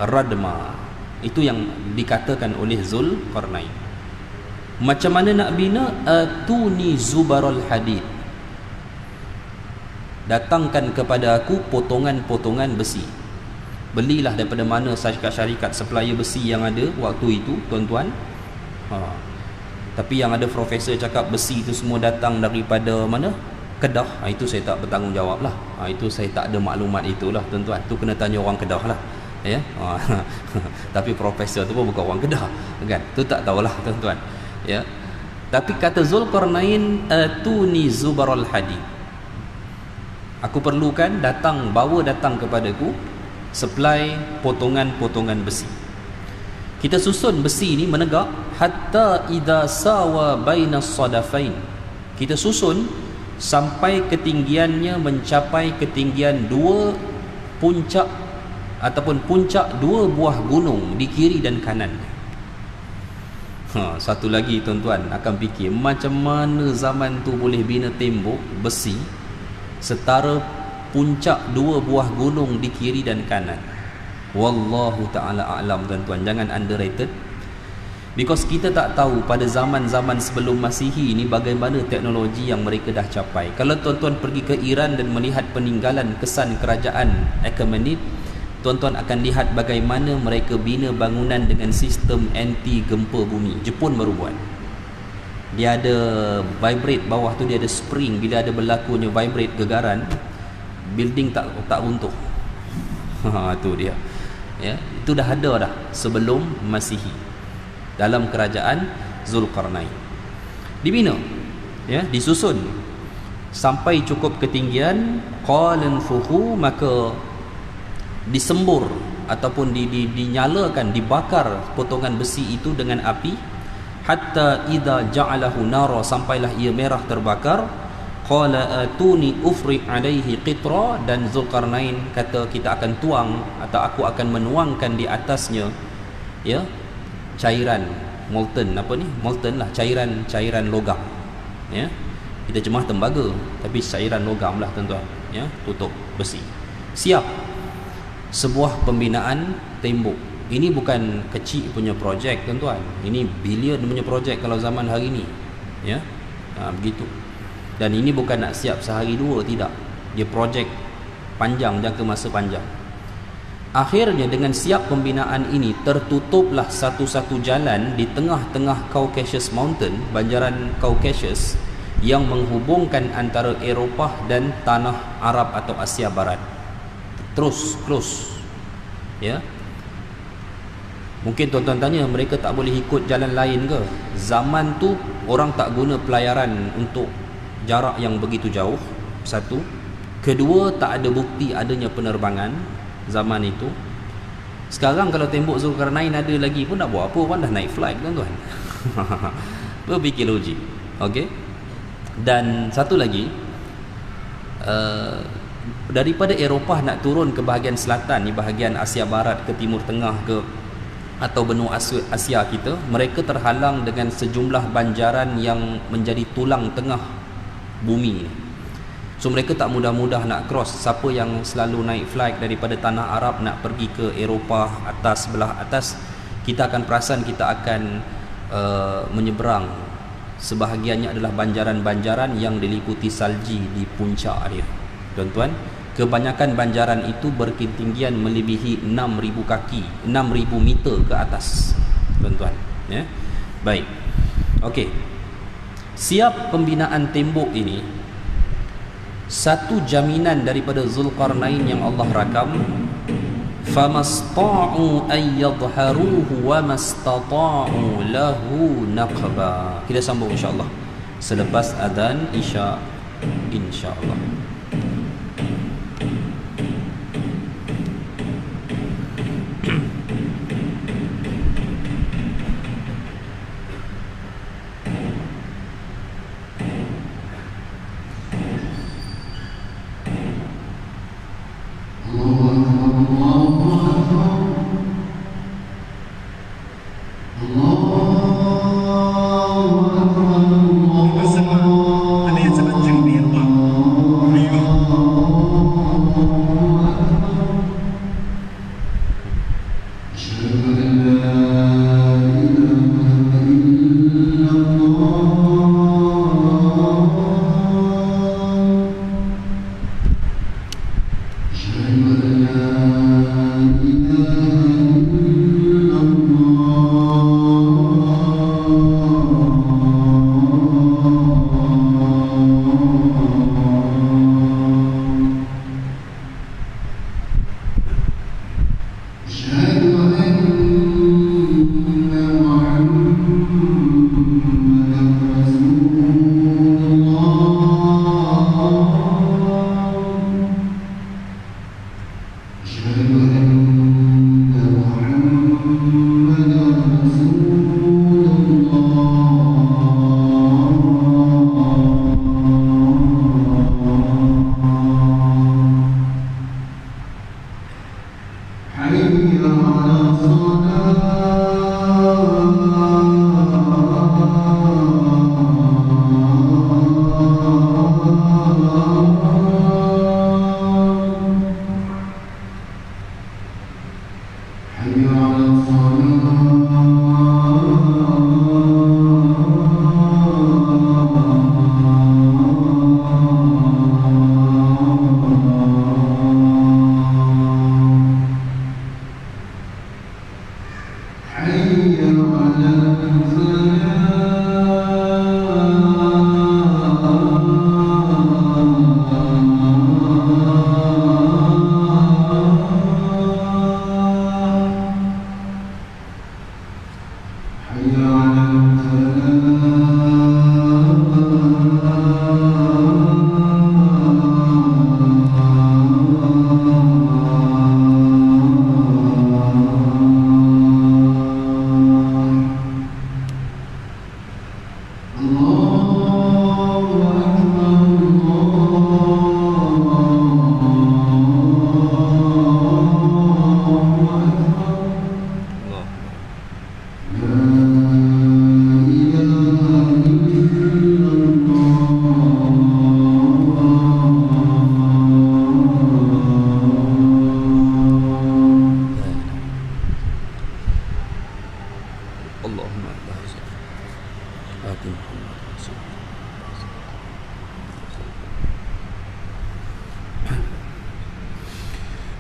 radma. Itu yang dikatakan oleh Zulkarnain. Macam mana nak bina? Atuni zubarul hadid, datangkan kepada aku potongan-potongan besi. Belilah daripada mana syarikat supplier besi yang ada waktu itu tuan-tuan. Tapi yang ada profesor cakap besi itu semua datang daripada mana? Kedah. Itu saya tak bertanggungjawab lah. Itu saya tak ada maklumat itulah tuan-tuan. Tu kena tanya orang Kedah lah, ya. Tapi profesor tu pun bukan orang Kedah kan, tu tak tahulah tuan-tuan, ya. Tapi kata Zulkarnain, atuni zubarul hadid, aku perlukan bawa datang kepadaku supply potongan-potongan besi. Kita susun besi ni menegak hatta idza sawa bainas sadafain. Kita susun sampai ketinggiannya mencapai ketinggian dua puncak ataupun puncak dua buah gunung di kiri dan kanan. Satu lagi tuan-tuan akan fikir, macam mana zaman tu boleh bina tembok besi setara puncak dua buah gunung di kiri dan kanan. Wallahu ta'ala a'lam tuan-tuan, jangan underrated, because kita tak tahu pada zaman-zaman sebelum Masihi ni bagaimana teknologi yang mereka dah capai. Kalau tuan-tuan pergi ke Iran dan melihat peninggalan kesan kerajaan Achaemenid, tuan-tuan akan lihat bagaimana mereka bina bangunan dengan sistem anti gempa bumi. Jepun baru buat. Dia ada vibrate bawah tu, dia ada spring, bila ada berlakunya vibrate gegaran, building tak runtuh. Tu dia, ya. Itu dah ada dah sebelum Masihi dalam kerajaan Zulkarnain. Dibina, ya, disusun sampai cukup ketinggian, qalan fuhu, maka disembur ataupun dinyalakan, dibakar potongan besi itu dengan api, hatta idza ja'alahu nara, sampailah ia merah terbakar. Qala atuni ufri alaihi qitra, dan Zulkarnain kata kita akan tuang atau aku akan menuangkan di atasnya, ya, cairan molten, apa ni, molten lah, cairan logam, ya. Kita cemah tembaga tapi cairan logam lah tuan-tuan, ya, tutup besi. Siap sebuah pembinaan tembok. Ini bukan kecil punya projek tuan-tuan, ini bilion punya projek kalau zaman hari ni, ya. Begitu. Dan ini bukan nak siap sehari dua, tidak. Dia projek panjang, jangka masa panjang. Akhirnya dengan siap pembinaan ini, tertutuplah satu-satu jalan di tengah-tengah Caucasus Mountain, banjaran Caucasus, yang menghubungkan antara Eropah dan tanah Arab atau Asia Barat. Terus close, ya. Mungkin tuan-tuan tanya, mereka tak boleh ikut jalan lain ke? Zaman tu orang tak guna pelayaran untuk jarak yang begitu jauh, satu. Kedua, tak ada bukti adanya penerbangan zaman itu. Sekarang kalau tembok Zulkarnain ada lagi pun nak buat apa, pun dah naik flight tuan-tuan. Berfikir logik. Okey. Dan satu lagi, daripada Eropah nak turun ke bahagian selatan ni, bahagian Asia Barat ke Timur Tengah ke atau benua Asia kita, mereka terhalang dengan sejumlah banjaran yang menjadi tulang tengah bumi. So mereka tak mudah-mudah nak cross. Siapa yang selalu naik flight daripada tanah Arab nak pergi ke Eropah atas, sebelah atas, kita akan perasan kita akan menyeberang. Sebahagiannya adalah banjaran-banjaran yang diliputi salji di puncak dia. Tuan-tuan, kebanyakan banjaran itu berketinggian melebihi 6,000 kaki, 6,000 meter ke atas. Tuan-tuan, ya. Baik. Okey. Siap pembinaan tembok ini, satu jaminan daripada Zulqarnain yang Allah rakam, famasta'u ay yadhharuhu wa mastata'u lahu naqba. Kita sambung insya-Allah selepas azan Isya, insya-Allah.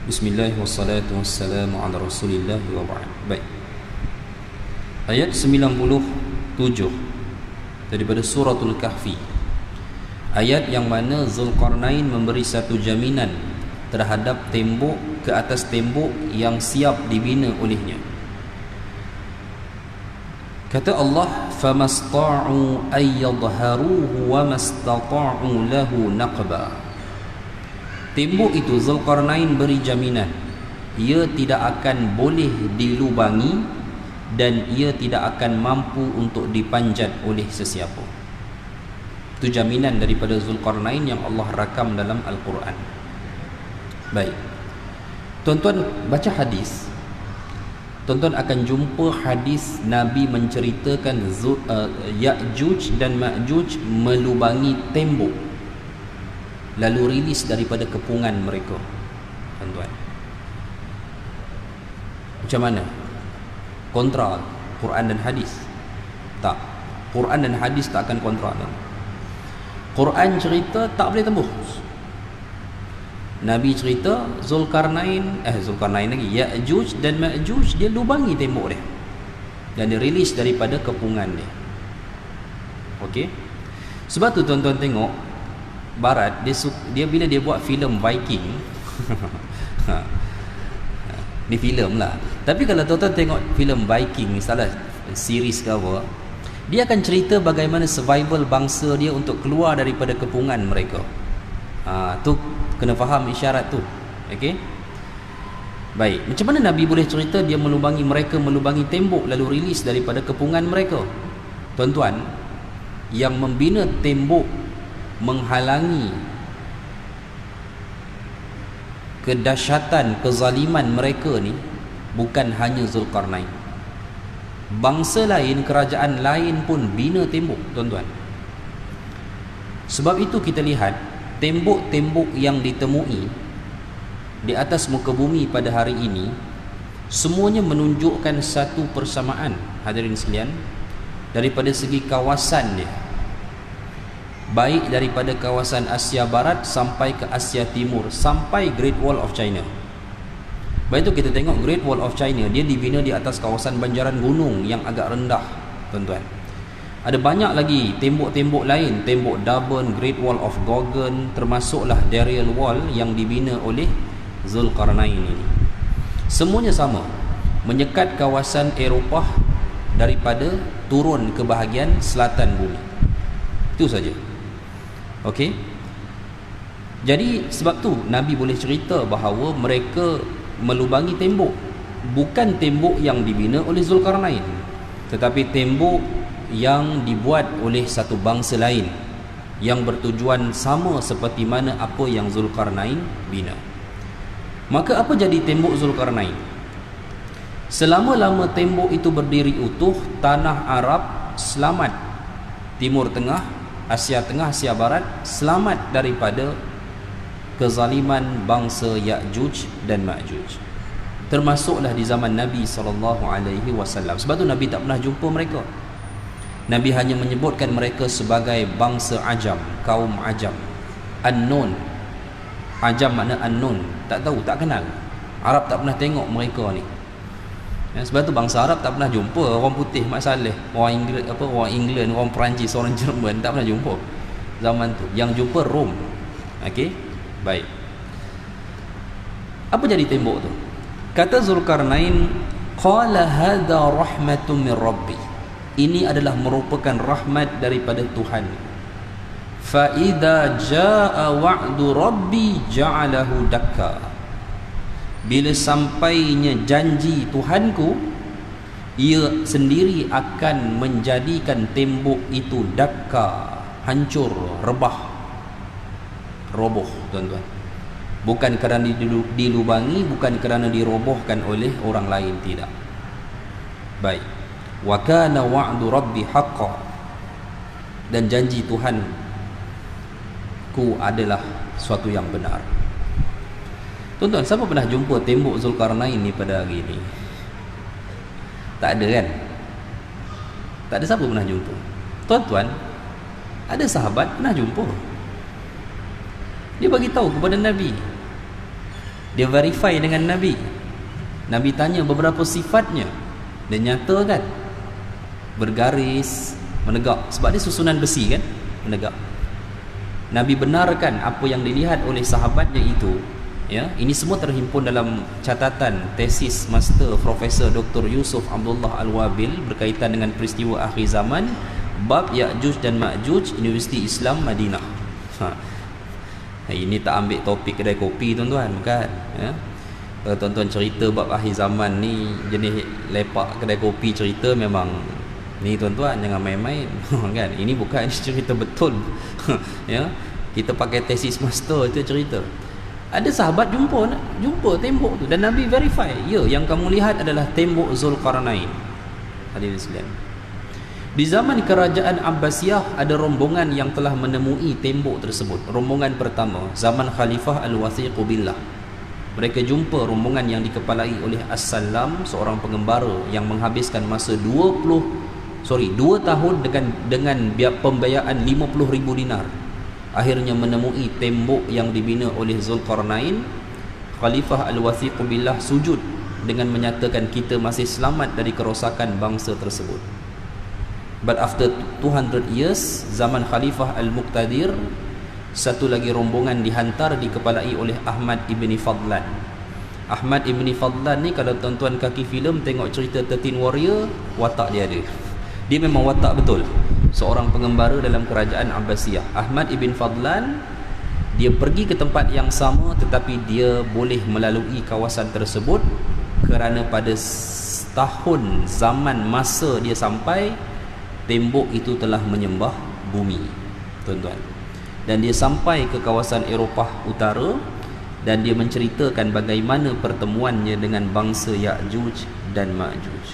Bismillah wassalatu wassalamu ala rasulillah wa ba'd. Baik. Ayat 97 daripada suratul Kahfi. Ayat yang mana Zulqarnain memberi satu jaminan terhadap tembok, ke atas tembok yang siap dibina olehnya. Kata Allah, famasta'u ay yadhharuhu wa mastata'u lahu naqba. Tembok itu Zulqarnain beri jaminan ia tidak akan boleh dilubangi dan ia tidak akan mampu untuk dipanjat oleh sesiapa. Itu jaminan daripada Zulqarnain yang Allah rakam dalam Al-Quran. Baik, tuan-tuan baca hadis, tuan-tuan akan jumpa hadis Nabi menceritakan Ya'juj dan Ma'juj melubangi tembok. lalu rilis daripada kepungan mereka. Tuan-tuan, macam mana? Kontra Quran dan hadis? Tak. Quran dan hadis tak akan kontra. Quran cerita tak boleh tembus. Nabi cerita Zulkarnain lagi, Ya'juj dan Ma'juj, dia lubangi tembok dia dan dia rilis daripada kepungan dia. Okey. Sebab tu tuan-tuan tengok Barat, dia bila dia buat filem Viking ni filem lah, tapi kalau tuan-tuan tengok filem Viking, salah series ke apa, dia akan cerita bagaimana survival bangsa dia untuk keluar daripada kepungan mereka. Tu kena faham isyarat tu. Okey. Baik, macam mana Nabi boleh cerita dia melubangi tembok lalu rilis daripada kepungan mereka? Tuan-tuan, yang membina tembok menghalangi kedahsyatan kezaliman mereka ni bukan hanya Zulkarnain. Bangsa lain, kerajaan lain pun bina tembok, tuan-tuan. Sebab itu kita lihat tembok-tembok yang ditemui di atas muka bumi pada hari ini semuanya menunjukkan satu persamaan, hadirin sekalian, daripada segi kawasan dia, baik daripada kawasan Asia Barat sampai ke Asia Timur, sampai Great Wall of China. Baik itu kita tengok Great Wall of China, dia dibina di atas kawasan banjaran gunung yang agak rendah, tuan-tuan. Ada banyak lagi tembok-tembok lain, tembok Durban, Great Wall of Gorgon, termasuklah Darien Wall yang dibina oleh Zulkarnain ini. Semuanya sama, menyekat kawasan Eropah daripada turun ke bahagian selatan bumi. Itu saja. Okey. Jadi sebab tu Nabi boleh cerita bahawa mereka melubangi tembok, bukan tembok yang dibina oleh Zulkarnain, tetapi tembok yang dibuat oleh satu bangsa lain yang bertujuan sama seperti mana apa yang Zulkarnain bina. Maka apa jadi tembok Zulkarnain? Selama-lama tembok itu berdiri utuh, tanah Arab selamat, Timur Tengah, Asia Tengah, Asia Barat selamat daripada kezaliman bangsa Ya'juj dan Ma'juj. Termasuklah di zaman Nabi SAW. Sebab tu Nabi tak pernah jumpa mereka. Nabi hanya menyebutkan mereka sebagai bangsa Ajam, kaum Ajam, unknown. Ajam makna unknown, tak tahu, tak kenal. Arab tak pernah tengok mereka ni. Sebab tu bangsa Arab tak pernah jumpa orang putih Mat Saleh, orang England, orang Perancis, orang Jerman, tak pernah jumpa zaman tu. Yang jumpa Rom. Okey, baik. Apa jadi tembok tu? Kata Zulkarnain, qala hadha rahmatun min rabbi. Ini adalah merupakan rahmat daripada Tuhan. Fa idza jaa wa'du rabbi ja'alahu dakka. Bila sampainya janji Tuhanku, ia sendiri akan menjadikan tembok itu dakka, hancur, rebah, roboh, tuan-tuan. Bukan kerana dilubangi, bukan kerana dirobohkan oleh orang lain, tidak. Baik. Wa kana wa'du rabbi haqqan. Dan janji Tuhanku adalah suatu yang benar. Tuan-tuan, siapa pernah jumpa tembok Zulkarnain ni pada hari ini? Tak ada kan? Tak ada siapa pernah jumpa. Tuan-tuan, ada sahabat pernah jumpa. Dia bagi tahu kepada Nabi. Dia verify dengan Nabi. Nabi tanya beberapa sifatnya. Dia nyatakan. Bergaris, menegak. Sebab dia susunan besi kan? Menegak. Nabi benarkan apa yang dilihat oleh sahabatnya itu. Ya, ini semua terhimpun dalam catatan tesis Master Profesor Dr. Yusuf Abdullah Al-Wabil berkaitan dengan peristiwa akhir zaman, bab Ya'juj dan Ma'juj, Universiti Islam Madinah. Ini tak ambil topik kedai kopi, tuan-tuan, bukan? Ya. Kalau tuan-tuan cerita bab akhir zaman ni, jenis lepak kedai kopi cerita, memang ni tuan-tuan jangan main-main. Kan? Ini bukan cerita betul. Ya. Kita pakai tesis master itu cerita. Ada sahabat jumpa tembok tu dan Nabi verify, ya, yang kamu lihat adalah tembok Zulkarnain. Hadirin sekalian. Di zaman kerajaan Abbasiyah ada rombongan yang telah menemui tembok tersebut. Rombongan pertama zaman Khalifah Al-Wathiq Billah. Mereka jumpa rombongan yang dikepalai oleh As-Salam, seorang pengembara yang menghabiskan masa 2 tahun dengan pembiayaan 50,000 dinar. Akhirnya menemui tembok yang dibina oleh Zulkarnain. Khalifah Al-Wathiq Billah sujud dengan menyatakan kita masih selamat dari kerosakan bangsa tersebut. But after 200 years, zaman Khalifah Al-Muqtadir, satu lagi rombongan dihantar dikepalai oleh Ahmad Ibn Fadlan. Ahmad Ibn Fadlan ni, kalau tuan-tuan kaki filem tengok cerita 13 Warrior, watak dia ada. Dia memang watak betul, seorang pengembara dalam kerajaan Abbasiyah. Ahmad Ibn Fadlan, dia pergi ke tempat yang sama, tetapi dia boleh melalui kawasan tersebut kerana pada tahun zaman masa dia sampai, tembok itu telah menyembah bumi, tuan-tuan. Dan dia sampai ke kawasan Eropah Utara dan dia menceritakan bagaimana pertemuannya dengan bangsa Ya'juj dan Ma'juj.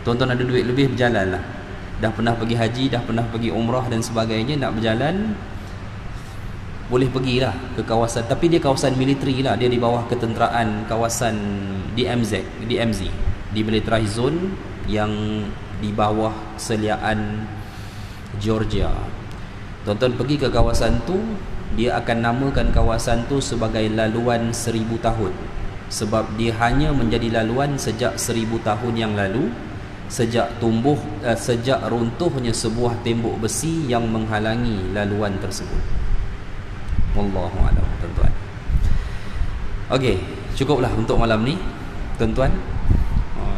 Tuan-tuan ada duit lebih, berjalanlah. Dah pernah pergi haji, dah pernah pergi umrah dan sebagainya, nak berjalan boleh pergilah ke kawasan, tapi dia kawasan militeri lah, dia di bawah ketenteraan kawasan DMZ, Demilitarized Zone, yang di bawah seliaan Georgia. Tuan-tuan pergi ke kawasan tu, dia akan namakan kawasan tu sebagai laluan 1000 tahun, sebab dia hanya menjadi laluan sejak 1000 tahun yang lalu, sejak runtuhnya sebuah tembok besi yang menghalangi laluan tersebut. Wallahu a'lam, tuan-tuan. Okey, cukuplah untuk malam ni, tuan-tuan.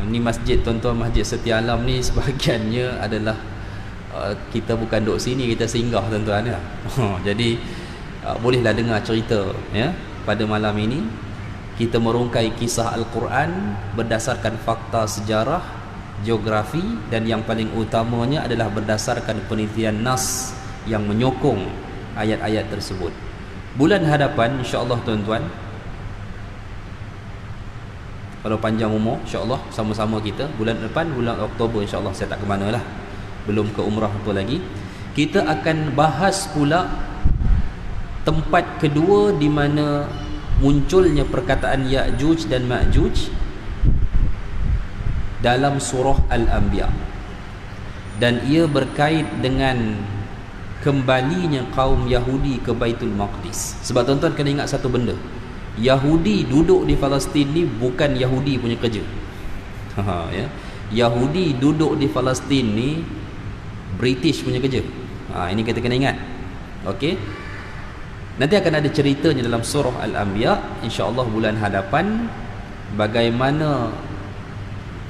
Ni masjid, tuan-tuan, Masjid Setia Alam ni sebahagiannya adalah kita bukan duduk sini, kita singgah, tuan-tuan ya. Jadi bolehlah dengar cerita ya. Pada malam ini kita merungkai kisah Al-Quran berdasarkan fakta sejarah, geografi, dan yang paling utamanya adalah berdasarkan penelitian nas yang menyokong ayat-ayat tersebut. Bulan hadapan insya-Allah, tuan-tuan, kalau panjang umur insya-Allah sama-sama kita, bulan depan, bulan Oktober insya-Allah, saya tak ke mana lah, belum ke umrah tu lagi, kita akan bahas pula tempat kedua di mana munculnya perkataan Ya'juj dan Ma'juj dalam surah Al-Anbiya, dan ia berkait dengan kembalinya kaum Yahudi ke Baitul Maqdis. Sebab tuan-tuan kena ingat satu benda, Yahudi duduk di Palestin ni bukan Yahudi punya kerja. Ya. Yahudi duduk di Palestin ni British punya kerja. Ini kita kena ingat. Okey. Nanti akan ada ceritanya dalam surah Al-Anbiya insya-Allah bulan hadapan, bagaimana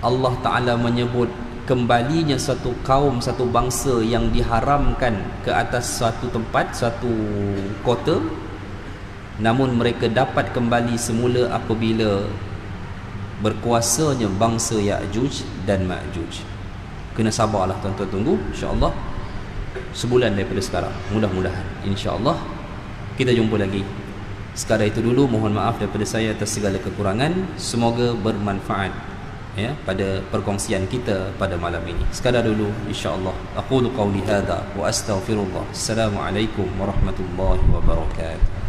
Allah Ta'ala menyebut kembalinya satu kaum, satu bangsa yang diharamkan ke atas satu tempat, satu kota, namun mereka dapat kembali semula apabila berkuasanya bangsa Ya'juj dan Ma'juj. Kena sabarlah, tuan-tuan, tunggu insya-Allah sebulan daripada sekarang, mudah-mudahan insya-Allah kita jumpa lagi. Sekadar itu dulu, mohon maaf daripada saya atas segala kekurangan. Semoga bermanfaat ya pada perkongsian kita pada malam ini. Sekadar dulu insya-Allah. Aqulu qawli hadza wa astaghfirullah. Assalamualaikum warahmatullahi wabarakatuh.